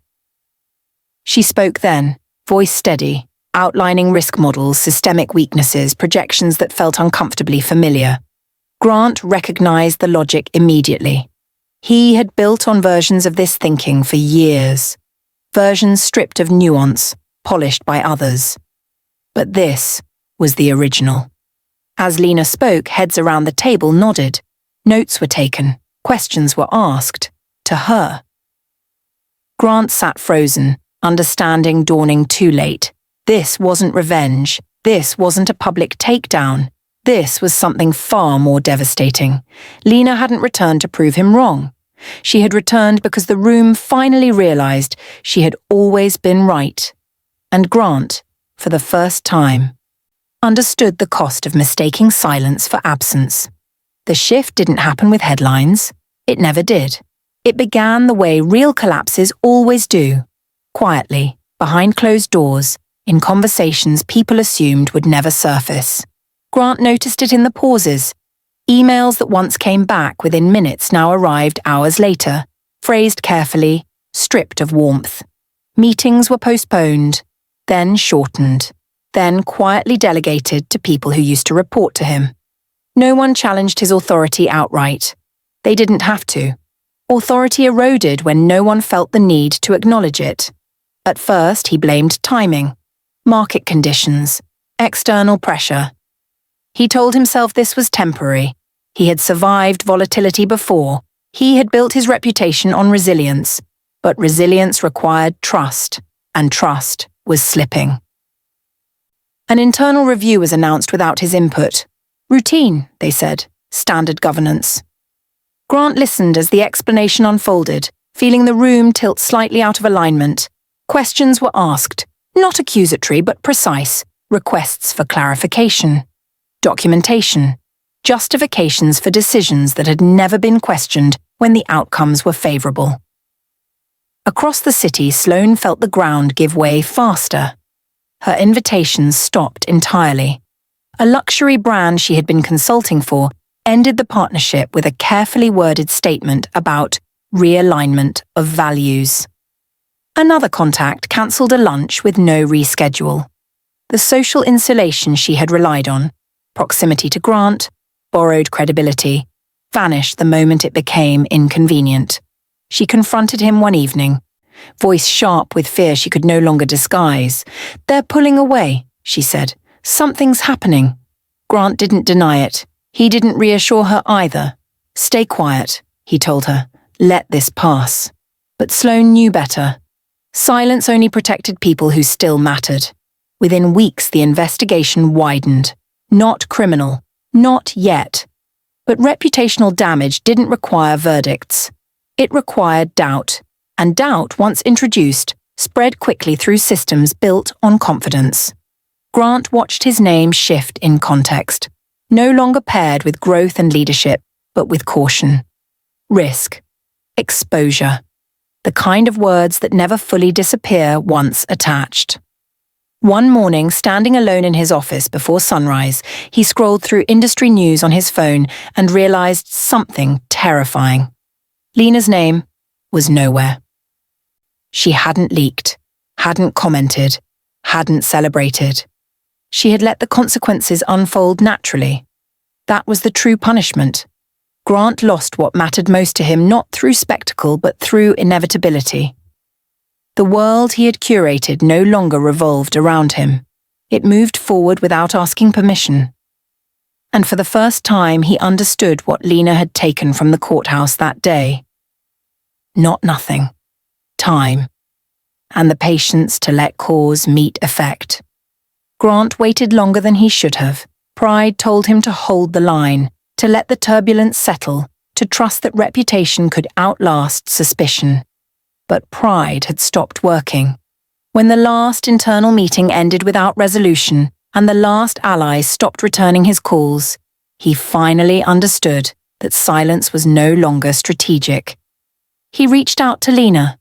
She spoke then, voice steady, outlining risk models, systemic weaknesses, projections that felt uncomfortably familiar. Grant recognized the logic immediately. He had built on versions of this thinking for years, versions stripped of nuance, polished by others. But this was the original. As Lena spoke, heads around the table nodded. Notes were taken, questions were asked, to her. Grant sat frozen, understanding dawning too late. This wasn't revenge. This wasn't a public takedown. This was something far more devastating. Lena hadn't returned to prove him wrong. She had returned because the room finally realized she had always been right. And Grant, for the first time, understood the cost of mistaking silence for absence. The shift didn't happen with headlines. It never did. It began the way real collapses always do, quietly, behind closed doors, in conversations people assumed would never surface. Grant noticed it in the pauses. Emails that once came back within minutes now arrived hours later, phrased carefully, stripped of warmth. Meetings were postponed, then shortened, then quietly delegated to people who used to report to him. No one challenged his authority outright. They didn't have to. Authority eroded when no one felt the need to acknowledge it. At first, he blamed timing, market conditions, external pressure. He told himself this was temporary. He had survived volatility before. He had built his reputation on resilience. But resilience required trust, and trust was slipping. An internal review was announced without his input. Routine, they said, standard governance. Grant listened as the explanation unfolded, feeling the room tilt slightly out of alignment. Questions were asked, not accusatory but precise, requests for clarification. Documentation, justifications for decisions that had never been questioned when the outcomes were favorable. Across the city, Sloane felt the ground give way faster. Her invitations stopped entirely. A luxury brand she had been consulting for ended the partnership with a carefully worded statement about realignment of values. Another contact cancelled a lunch with no reschedule. The social insulation she had relied on, proximity to Grant, borrowed credibility, vanished the moment it became inconvenient. She confronted him one evening, voice sharp with fear she could no longer disguise. "They're pulling away," she said. "Something's happening." Grant didn't deny it. He didn't reassure her either. "Stay quiet," he told her. "Let this pass." But Sloane knew better. Silence only protected people who still mattered. Within weeks, the investigation widened. Not criminal. Not yet. But reputational damage didn't require verdicts. It required doubt. And doubt, once introduced, spread quickly through systems built on confidence. Grant watched his name shift in context, no longer paired with growth and leadership, but with caution. Risk. Exposure. The kind of words that never fully disappear once attached. One morning, standing alone in his office before sunrise, he scrolled through industry news on his phone and realized something terrifying. Lena's name was nowhere. She hadn't leaked, hadn't commented, hadn't celebrated. She had let the consequences unfold naturally. That was the true punishment. Grant lost what mattered most to him not through spectacle but through inevitability. The world he had curated no longer revolved around him. It moved forward without asking permission. And for the first time he understood what Lena had taken from the courthouse that day. Not nothing. Time. And the patience to let cause meet effect. Grant waited longer than he should have. Pride told him to hold the line, to let the turbulence settle, to trust that reputation could outlast suspicion. But pride had stopped working. When the last internal meeting ended without resolution, and the last ally stopped returning his calls, He finally understood that silence was no longer strategic. He reached out to Lina.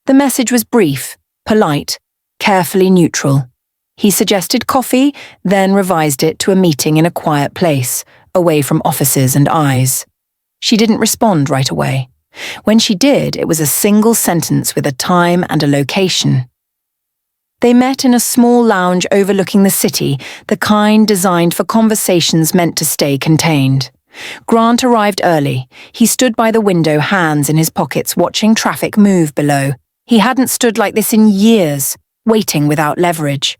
The message was brief, polite, carefully neutral. He suggested coffee, then revised it to a meeting in a quiet place, away from offices and eyes. She didn't respond right away. When she did, it was a single sentence with a time and a location. They met in a small lounge overlooking the city, the kind designed for conversations meant to stay contained. Grant arrived early. He stood by the window, hands in his pockets, watching traffic move below. He hadn't stood like this in years, waiting without leverage.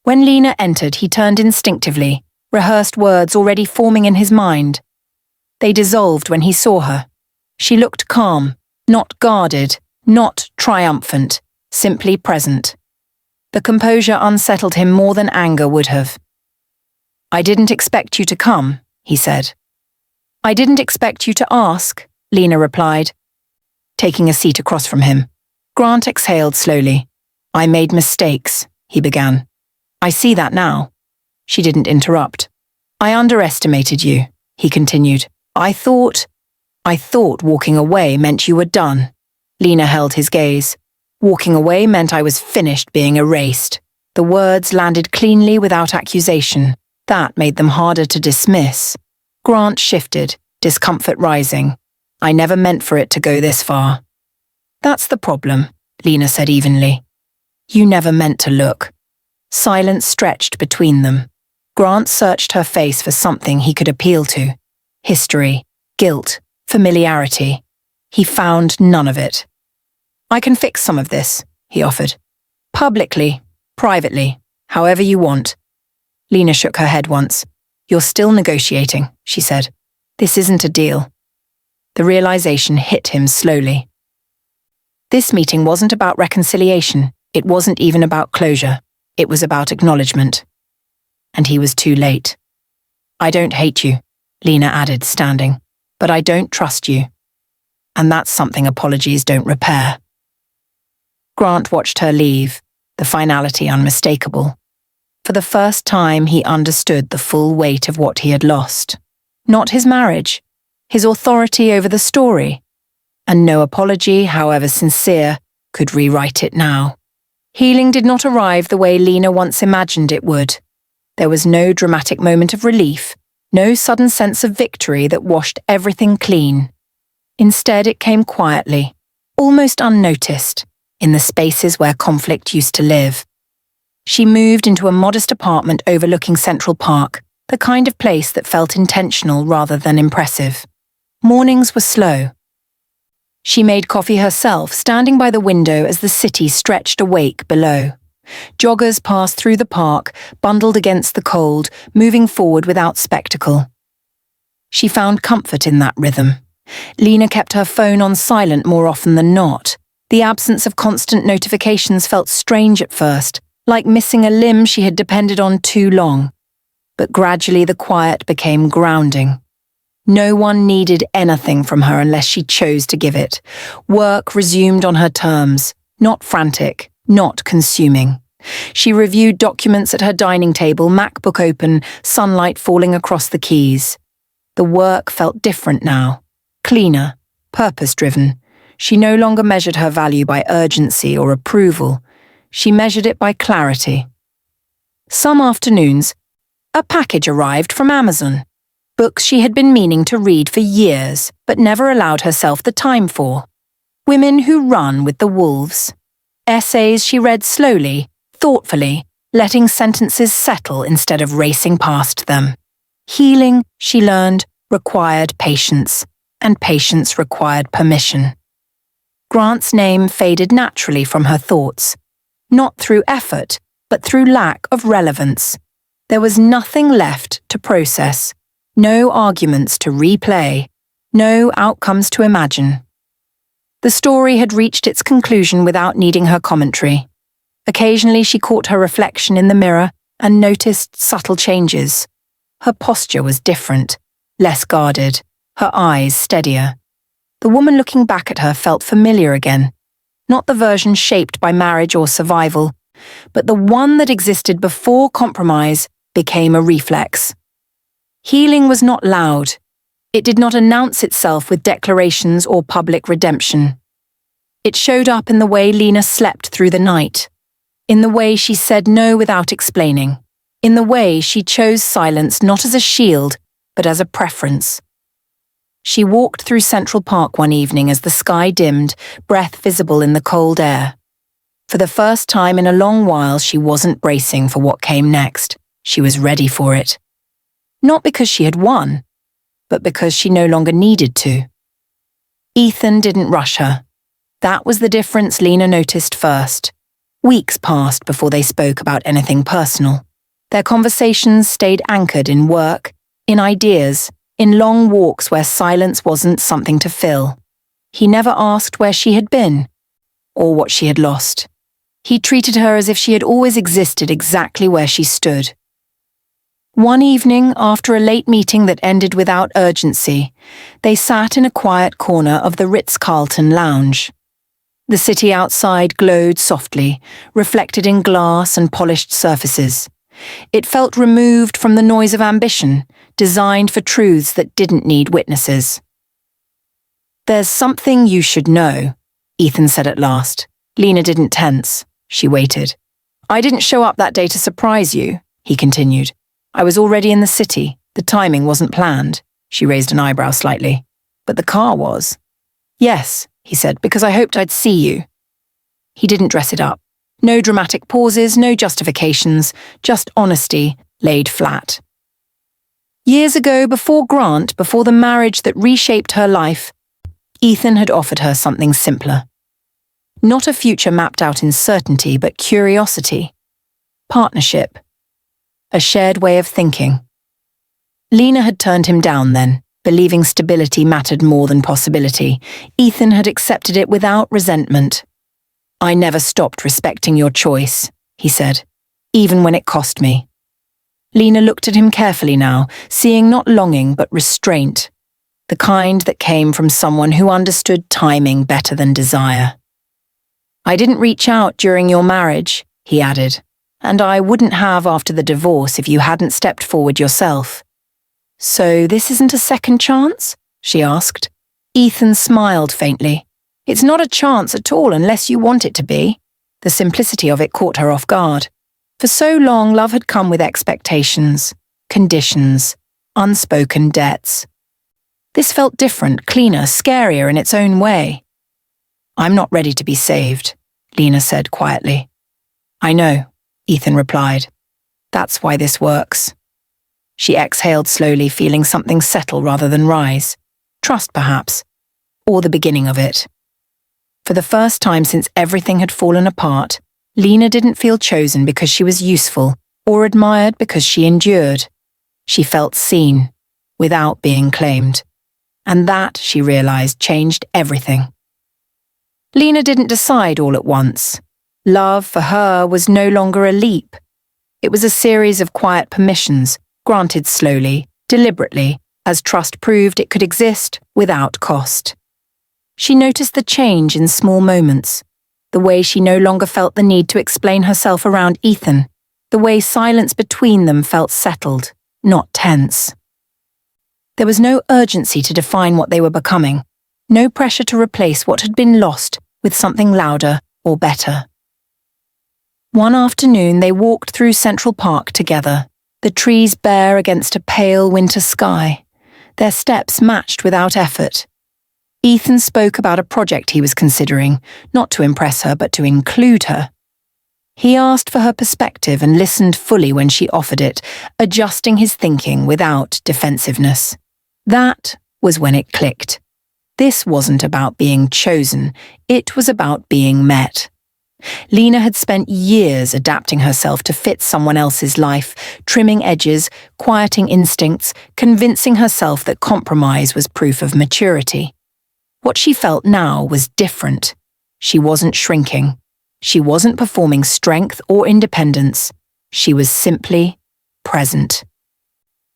When Lina entered, he turned instinctively, rehearsed words already forming in his mind. They dissolved when he saw her. She looked calm, not guarded, not triumphant, simply present. The composure unsettled him more than anger would have. "I didn't expect you to come," he said. "I didn't expect you to ask," Lina replied, taking a seat across from him. Grant exhaled slowly. "I made mistakes," he began. "I see that now." She didn't interrupt. "I underestimated you," he continued. I thought walking away meant you were done." Lina held his gaze. "Walking away meant I was finished being erased." The words landed cleanly without accusation. That made them harder to dismiss. Grant shifted, discomfort rising. "I never meant for it to go this far." "That's the problem," Lina said evenly. "You never meant to look." Silence stretched between them. Grant searched her face for something he could appeal to. History, guilt, familiarity. He found none of it. "I can fix some of this," he offered. "Publicly, privately, however you want." Lina shook her head once. "You're still negotiating," she said. "This isn't a deal." The realization hit him slowly. This meeting wasn't about reconciliation. It wasn't even about closure. It was about acknowledgement. And he was too late. "I don't hate you," Lina added, standing, "but I don't trust you. And that's something apologies don't repair." Grant watched her leave, the finality unmistakable. For the first time, he understood the full weight of what he had lost. Not his marriage, his authority over the story. And no apology, however sincere, could rewrite it now. Healing did not arrive the way Lina once imagined it would. There was no dramatic moment of relief, no sudden sense of victory that washed everything clean. Instead, it came quietly, almost unnoticed, in the spaces where conflict used to live. She moved into a modest apartment overlooking Central Park, the kind of place that felt intentional rather than impressive. Mornings were slow. She made coffee herself, standing by the window as the city stretched awake below. Joggers passed through the park, bundled against the cold, moving forward without spectacle. She found comfort in that rhythm. Lina kept her phone on silent more often than not. The absence of constant notifications felt strange at first, like missing a limb she had depended on too long. But gradually the quiet became grounding. No one needed anything from her unless she chose to give it. Work resumed on her terms, not frantic, not consuming. She reviewed documents at her dining table, MacBook open, sunlight falling across the keys. The work felt different now, cleaner, purpose-driven. She no longer measured her value by urgency or approval. She measured it by clarity. Some afternoons, a package arrived from Amazon. Books she had been meaning to read for years, but never allowed herself the time for. Women Who Run with the Wolves. Essays she read slowly, thoughtfully, letting sentences settle instead of racing past them. Healing, she learned, required patience, and patience required permission. Grant's name faded naturally from her thoughts, not through effort, but through lack of relevance. There was nothing left to process, no arguments to replay, no outcomes to imagine. The story had reached its conclusion without needing her commentary. Occasionally she caught her reflection in the mirror and noticed subtle changes. Her posture was different, less guarded, her eyes steadier. The woman looking back at her felt familiar again, not the version shaped by marriage or survival, but the one that existed before compromise became a reflex. Healing was not loud. It did not announce itself with declarations or public redemption. It showed up in the way Lina slept through the night, in the way she said no without explaining, in the way she chose silence not as a shield, but as a preference. She walked through Central Park one evening as the sky dimmed, breath visible in the cold air. For the first time in a long while, she wasn't bracing for what came next. She was ready for it. Not because she had won, but because she no longer needed to. Ethan didn't rush her. That was the difference Lina noticed first. Weeks passed before they spoke about anything personal. Their conversations stayed anchored in work, in ideas, in long walks where silence wasn't something to fill. He never asked where she had been, or what she had lost. He treated her as if she had always existed exactly where she stood. One evening, after a late meeting that ended without urgency, they sat in a quiet corner of the Ritz-Carlton lounge. The city outside glowed softly, reflected in glass and polished surfaces. It felt removed from the noise of ambition, designed for truths that didn't need witnesses. "There's something you should know," Ethan said at last. Lina didn't tense. She waited. "I didn't show up that day to surprise you," he continued. "I was already in the city. The timing wasn't planned." She raised an eyebrow slightly. "But the car was." "Yes," he said, "because I hoped I'd see you." He didn't dress it up. No dramatic pauses, no justifications, just honesty laid flat. Years ago, before Grant, before the marriage that reshaped her life, Ethan had offered her something simpler. Not a future mapped out in certainty, but curiosity. Partnership. A shared way of thinking. Lina had turned him down then, believing stability mattered more than possibility. Ethan had accepted it without resentment. "I never stopped respecting your choice," he said, "even when it cost me." Lina looked at him carefully now, seeing not longing but restraint, the kind that came from someone who understood timing better than desire. "I didn't reach out during your marriage," he added, "and I wouldn't have after the divorce if you hadn't stepped forward yourself." "So this isn't a second chance?" she asked. Ethan smiled faintly. "It's not a chance at all unless you want it to be." The simplicity of it caught her off guard. For so long, love had come with expectations, conditions, unspoken debts. This felt different, cleaner, scarier in its own way. "I'm not ready to be saved," Lina said quietly. "I know," Ethan replied. "That's why this works." She exhaled slowly, feeling something settle rather than rise. Trust, perhaps, or the beginning of it. For the first time since everything had fallen apart, Lina didn't feel chosen because she was useful or admired because she endured. She felt seen, without being claimed. And that, she realized, changed everything. Lina didn't decide all at once. Love, for her, was no longer a leap. It was a series of quiet permissions, granted slowly, deliberately, as trust proved it could exist without cost. She noticed the change in small moments, the way she no longer felt the need to explain herself around Ethan, the way silence between them felt settled, not tense. There was no urgency to define what they were becoming, no pressure to replace what had been lost with something louder or better. One afternoon they walked through Central Park together, the trees bare against a pale winter sky. Their steps matched without effort. Ethan spoke about a project he was considering, not to impress her but to include her. He asked for her perspective and listened fully when she offered it, adjusting his thinking without defensiveness. That was when it clicked. This wasn't about being chosen, it was about being met. Lina had spent years adapting herself to fit someone else's life, trimming edges, quieting instincts, convincing herself that compromise was proof of maturity. What she felt now was different. She wasn't shrinking. She wasn't performing strength or independence. She was simply present.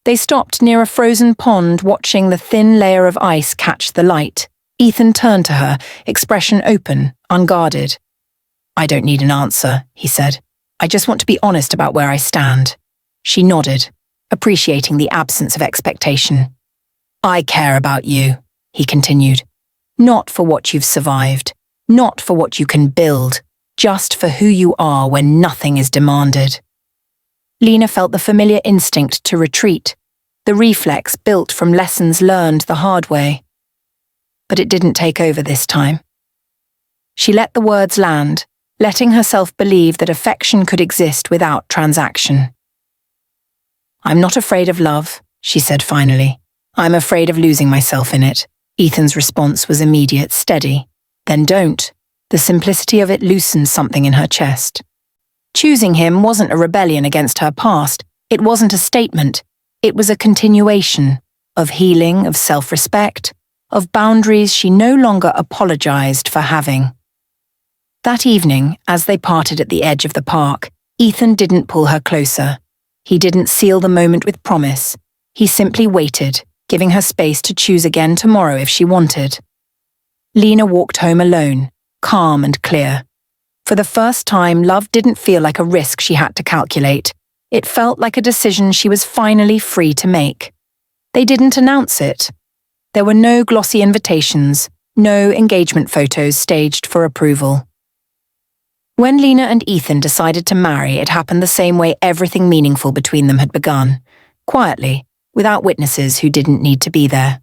They stopped near a frozen pond, watching the thin layer of ice catch the light. Ethan turned to her, expression open, unguarded. "I don't need an answer," he said. "I just want to be honest about where I stand." She nodded. appreciating the absence of expectation. "I care about you," he continued. "Not for what you've survived, not for what you can build, just for who you are when nothing is demanded." Lena felt the familiar instinct to retreat, the reflex built from lessons learned the hard way. But it didn't take over this time. She let the words land, letting herself believe that affection could exist without transaction. "I'm not afraid of love," she said finally. "I'm afraid of losing myself in it." Ethan's response was immediate, steady. "Then don't." The simplicity of it loosened something in her chest. Choosing him wasn't a rebellion against her past. It wasn't a statement. It was a continuation of healing, of self-respect, of boundaries she no longer apologized for having. That evening, as they parted at the edge of the park, Ethan didn't pull her closer. He didn't seal the moment with promise. He simply waited, giving her space to choose again tomorrow if she wanted. Lena walked home alone, calm and clear. For the first time, love didn't feel like a risk she had to calculate. It felt like a decision she was finally free to make. They didn't announce it. There were no glossy invitations, no engagement photos staged for approval. When Lena and Ethan decided to marry, it happened the same way everything meaningful between them had begun, quietly, without witnesses who didn't need to be there.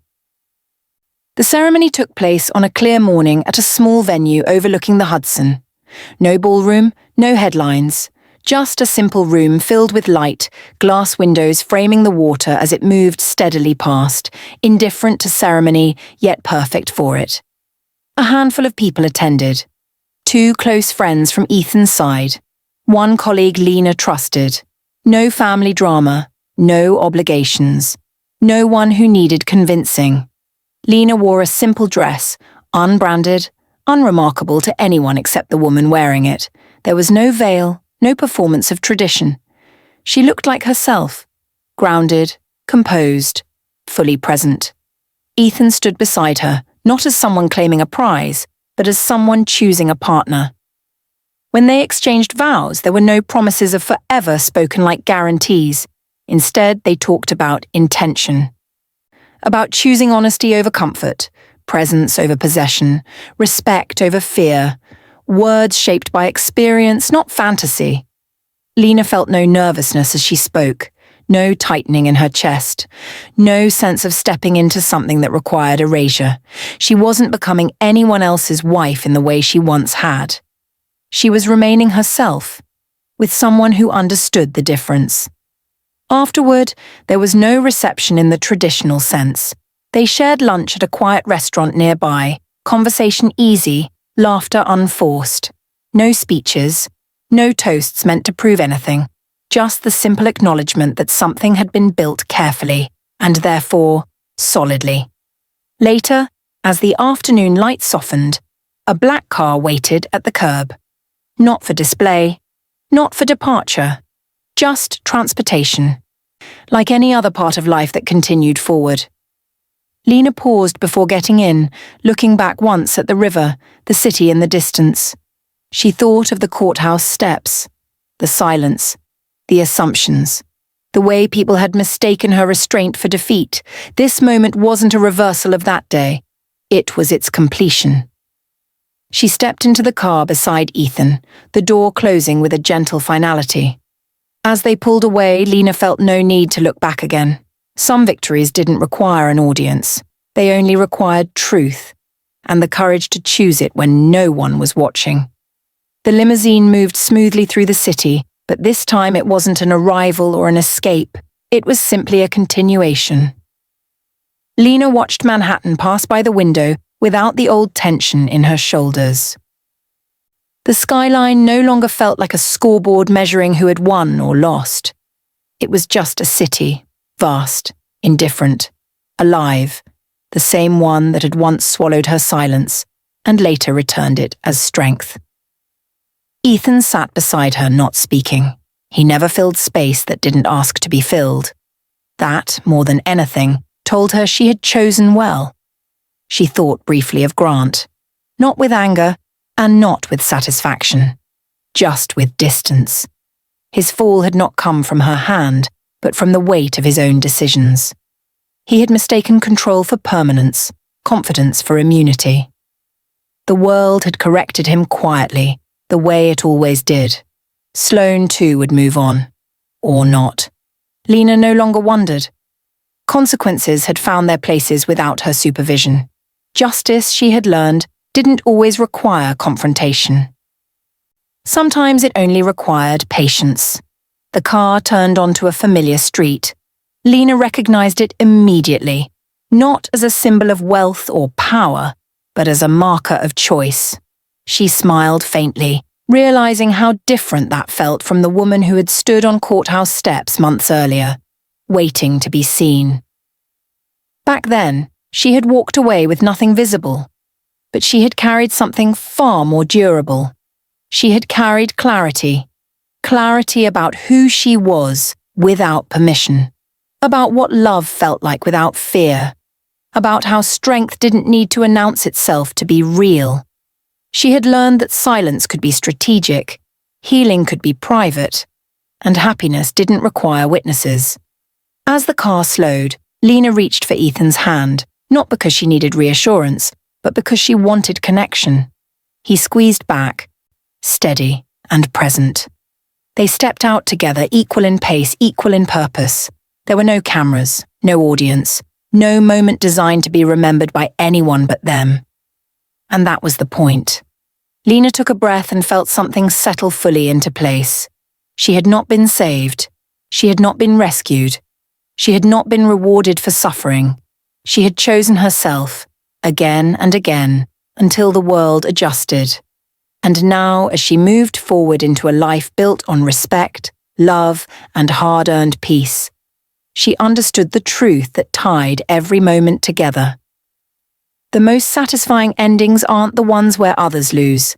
The ceremony took place on a clear morning at a small venue overlooking the Hudson. No ballroom, no headlines, just a simple room filled with light, glass windows framing the water as it moved steadily past, indifferent to ceremony, yet perfect for it. A handful of people attended. 2 close friends from Ethan's side. 1 colleague Lena trusted. No family drama, no obligations. No one who needed convincing. Lena wore a simple dress, unbranded, unremarkable to anyone except the woman wearing it. There was no veil, no performance of tradition. She looked like herself, grounded, composed, fully present. Ethan stood beside her, not as someone claiming a prize, but as someone choosing a partner. When they exchanged vows, there were no promises of forever spoken like guarantees. Instead, they talked about intention. About choosing honesty over comfort, presence over possession, respect over fear, words shaped by experience, not fantasy. Lena felt no nervousness as she spoke, no tightening in her chest, no sense of stepping into something that required erasure. She wasn't becoming anyone else's wife in the way she once had. She was remaining herself, with someone who understood the difference. Afterward, there was no reception in the traditional sense. They shared lunch at a quiet restaurant nearby, conversation easy, laughter unforced. No speeches, no toasts meant to prove anything, just the simple acknowledgement that something had been built carefully, and therefore, solidly. Later, as the afternoon light softened, a black car waited at the curb. Not for display, not for departure, just transportation. Like any other part of life that continued forward. Lena paused before getting in, looking back once at the river, the city in the distance. She thought of the courthouse steps, the silence, the assumptions, the way people had mistaken her restraint for defeat. This moment wasn't a reversal of that day. It was its completion. She stepped into the car beside Ethan, the door closing with a gentle finality. As they pulled away, Lena felt no need to look back again. Some victories didn't require an audience. They only required truth, and the courage to choose it when no one was watching. The limousine moved smoothly through the city, but this time it wasn't an arrival or an escape. It was simply a continuation. Lena watched Manhattan pass by the window without the old tension in her shoulders. The skyline no longer felt like a scoreboard measuring who had won or lost. It was just a city, vast, indifferent, alive, the same one that had once swallowed her silence and later returned it as strength. Ethan sat beside her, not speaking. He never filled space that didn't ask to be filled. That, more than anything, told her she had chosen well. She thought briefly of Grant, not with anger, and not with satisfaction, just with distance. His fall had not come from her hand, but from the weight of his own decisions. He had mistaken control for permanence, confidence for immunity. The world had corrected him quietly, the way it always did. Sloane too would move on. Or not. Lena no longer wondered. Consequences had found their places without her supervision. Justice, she had learned, didn't always require confrontation. Sometimes it only required patience. The car turned onto a familiar street. Lena recognized it immediately, not as a symbol of wealth or power, but as a marker of choice. She smiled faintly, realizing how different that felt from the woman who had stood on courthouse steps months earlier, waiting to be seen. Back then, she had walked away with nothing visible, but she had carried something far more durable. She had carried clarity. Clarity about who she was without permission. About what love felt like without fear. About how strength didn't need to announce itself to be real. She had learned that silence could be strategic, healing could be private, and happiness didn't require witnesses. As the car slowed, Lena reached for Ethan's hand, not because she needed reassurance, but because she wanted connection. He squeezed back, steady and present. They stepped out together, equal in pace, equal in purpose. There were no cameras, no audience, no moment designed to be remembered by anyone but them. And that was the point. Lena took a breath and felt something settle fully into place. She had not been saved. She had not been rescued. She had not been rewarded for suffering. She had chosen herself, again and again, until the world adjusted. And now, as she moved forward into a life built on respect, love, and hard-earned peace, she understood the truth that tied every moment together. The most satisfying endings aren't the ones where others lose.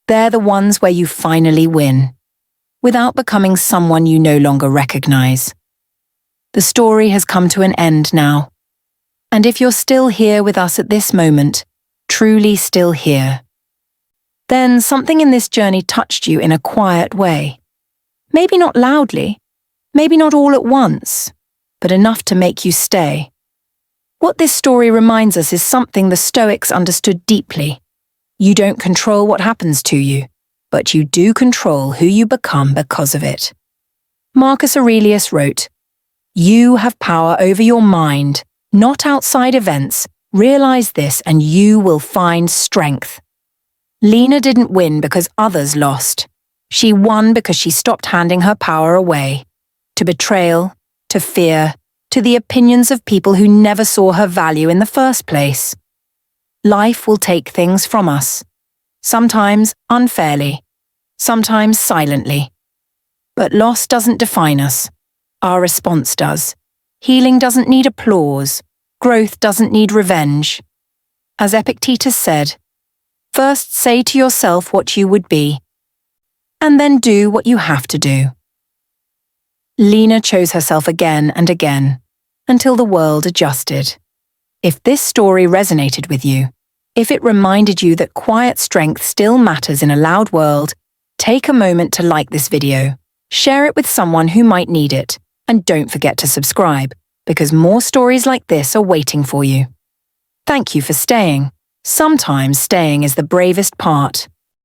They're the ones where you finally win, without becoming someone you no longer recognize. The story has come to an end now. And if you're still here with us at this moment, truly still here, then something in this journey touched you in a quiet way. Maybe not loudly, maybe not all at once, but enough to make you stay. What this story reminds us is something the Stoics understood deeply. You don't control what happens to you, but you do control who you become because of it. Marcus Aurelius wrote, "You have power over your mind, not outside events. Realize this and you will find strength." Lena didn't win because others lost. She won because she stopped handing her power away. To betrayal, to fear, to the opinions of people who never saw her value in the first place. Life will take things from us. Sometimes unfairly, sometimes silently. But loss doesn't define us. Our response does. Healing doesn't need applause. Growth doesn't need revenge. As Epictetus said, first say to yourself what you would be, and then do what you have to do. Lena chose herself again and again, until the world adjusted. If this story resonated with you, if it reminded you that quiet strength still matters in a loud world, take a moment to like this video, share it with someone who might need it, and don't forget to subscribe, because more stories like this are waiting for you. Thank you for staying. Sometimes staying is the bravest part.